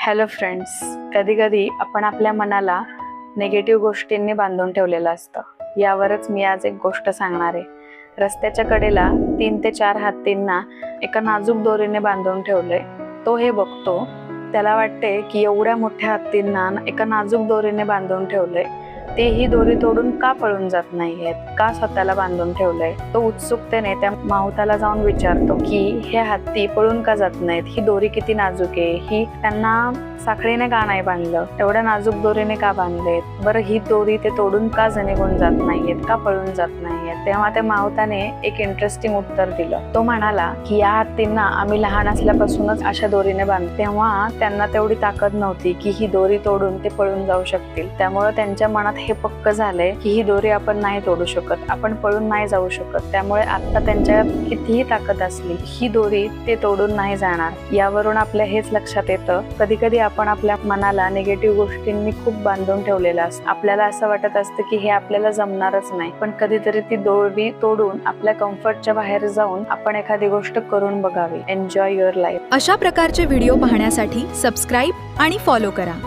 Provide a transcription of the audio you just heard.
Hello friends, कधी कधी आपण आपल्या मनाला नेगेटिव्ह गोष्टींनी बांधून ठेवलेलं असतं. यावरच मी आज एक गोष्ट सांगणार आहे. रस्त्याच्या कडेला 3 ते 4 हत्तींना एका नाजूक दोरीने बांधून ठेवलंय. तो हे बघतो, त्याला वाटते की एवढ्या मोठ्या हत्तींना एका नाजूक दोरीने बांधून ठेवलंय, ते ही दोरी तोडून का पळून जात नाहीयेत, का स्वतःला बांधून ठेवलंय. तो उत्सुकतेने त्या माहुताला जाऊन विचारतो की हे हत्ती पळून का जात नाहीत, ही दोरी किती नाजूक आहे, ही त्यांना साखळीने का नाही बांधलं, एवढ्या नाजूक दोरीने का बांधलेत, बरं ही दोरी ते तोडून का निघून जात नाहीयेत, का पळून जात नाहीयेत. तेव्हा त्या माहुताने एक इंटरेस्टिंग उत्तर दिलं. तो म्हणाला की या हत्तींना आम्ही लहान असल्यापासूनच अशा दोरीने बांधतो, तेव्हा त्यांना तेवढी ताकद नव्हती की ही दोरी तोडून ते पळून जाऊ शकतील. त्यामुळे त्यांच्या मनात हे पक्क झालंय की ही दोरी आपण नाही तोडू शकत, आपण पळून नाही जाऊ शकत. त्यामुळे आता त्यांच्या कितीही ताकद असली, ही दोरी ते तोडून नाही जाणार. यावरून आपल्या हेच लक्षात येतं, कधी कधी आपण आपल्या मनाला निगेटिव्ह गोष्टींनी खूप बांधून ठेवलेलं असतं. आपल्याला असं वाटत असतं की हे आपल्याला जमणारच नाही, पण कधीतरी ती दोरी तोडून आपल्या कम्फर्टच्या बाहेर जाऊन आपण एखादी गोष्ट करून बघावी. Enjoy your life. अशा प्रकारचे व्हिडिओ पाहण्यासाठी सबस्क्राईब आणि फॉलो करा.